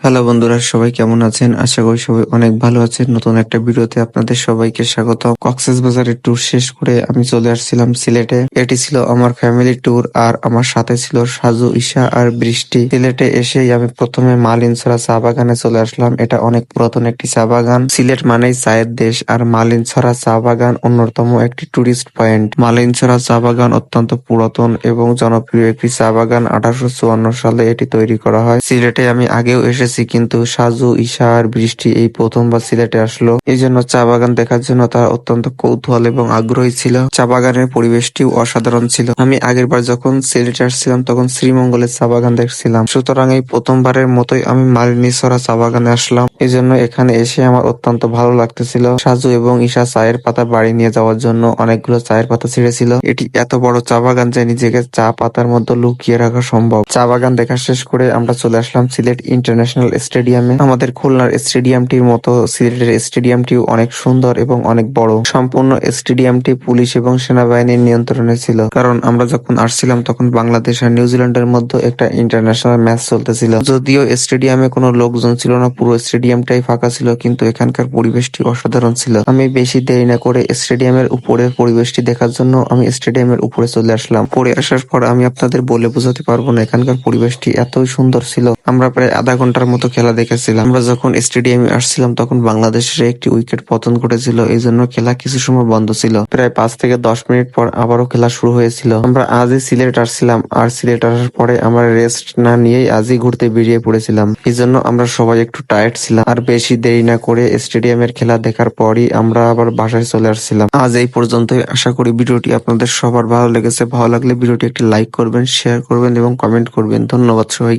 Hello বন্ধুরা, সবাই কেমন আছেন? আশা করি সবাই অনেক ভালো আছেন। নতুন একটা ভিডিওতে আপনাদের সবাইকে স্বাগত। কক্সবাজারের ট্যুর শেষ করে আমি চলে আসছিলাম সিলেটে। এটি ছিল আমার ফ্যামিলি ট্যুর আর আমার সাথে ছিল সাজু, ঈশা আর বৃষ্টি। সিলেটে এসেই আমি প্রথমে মালিঞ্ছড়া চা বাগানে চলে আসলাম। এটা অনেক পুরাতন একটি চা বাগান। সিলেট মানেই চায়ের দেশ আর মালিঞ্ছড়া চা বাগান অন্যতম একটি টুরিস্ট পয়েন্ট। মালিঞ্ছড়া চা বাগান অত্যন্ত পুরাতন এবং জনপ্রিয় একটি চা বাগান। 1854 সালে এটি তৈরি করা হয়। সিলেটে আমি আগেও এসেছি, কিন্তু সাজু, ঈশা আর বৃষ্টি এই প্রথমবার সিলেটে আসলো। এই জন্য চা বাগান দেখার জন্য তারা অত্যন্ত কৌতূহল এবং আগ্রহী ছিল। চা বাগানের পরিবেশটিও অসাধারণ ছিল। আমি আগের বার যখন সিলেটে আসছিলাম তখন শ্রীমঙ্গলের চা বাগান দেখছিলাম, সুতরাং এই প্রথমবারের মতোই আমি মালিনীছড়া চা বাগানে আসলাম। এই জন্য এখানে এসে আমার অত্যন্ত ভালো লাগতেছিল। সাজু এবং ঈশা চায়ের পাতা বাড়ি নিয়ে যাওয়ার জন্য অনেকগুলো চায়ের পাতা ছিঁড়েছিল। এটি এত বড় চা বাগান যে নিজেকে চা পাতার মধ্যে লুকিয়ে রাখা সম্ভব। চা বাগান দেখা শেষ করে আমরা চলে আসলাম সিলেট ইন্টারন্যাশনাল স্টেডিয়ামে। আমাদের খুলনার স্টেডিয়ামটির মতো সিলেটের স্টেডিয়ামটিও অনেক সুন্দর এবং অনেক বড়। সম্পূর্ণ স্টেডিয়ামটি পুলিশ এবং সেনাবাহিনীর নিয়ন্ত্রণে ছিল, কারণ আমরা যখন আসছিলাম তখন বাংলাদেশ আর নিউজিল্যান্ডের মধ্যে একটা ইন্টারন্যাশনাল ম্যাচ চলতেছিল। যদিও স্টেডিয়ামে কোনো লোকজন ছিল না, পুরো স্টেডিয়ামটাই ফাঁকা ছিল, কিন্তু এখানকার পরিবেশটি অসাধারণ ছিল। আমি বেশি দেরি না করে স্টেডিয়ামের উপরের পরিবেশটি দেখার জন্য আমি স্টেডিয়ামের উপরে চলে আসলাম। পরে আসার পর আমি আপনাদের বলে বোঝাতে পারবো না, এখানকার পরিবেশটি এতই সুন্দর ছিল। আমরা প্রায় আধা ঘন্টার মতো খেলা দেখেছিলাম। আমরা যখন স্টেডিয়ামে আসছিলাম তখন বাংলাদেশের একটি উইকেট পতন ঘটেছিল, এই জন্য খেলা কিছু সময় বন্ধ ছিল। প্রায় 5 থেকে 10 মিনিট পর আবারও খেলা শুরু হয়েছিল। আমরা আজই সিলেট আসছিলাম আর সিলেট আসার পরে আমরা রেস্ট না নিয়েই আজই ঘুরতে বেরিয়ে পড়েছিলাম। এই জন্য আমরা সবাই একটু টায়ার্ড ছিলাম আর বেশি দেরি না করে স্টেডিয়ামের খেলা দেখার পরই আমরা আবার বাসায় চলে আসছিলাম। আজ এই পর্যন্তই। আশা করি ভিডিওটি আপনাদের সবার ভালো লেগেছে। ভালো লাগলে ভিডিওটি একটি লাইক করবেন, শেয়ার করবেন এবং কমেন্ট করবেন। ধন্যবাদ সবাইকে।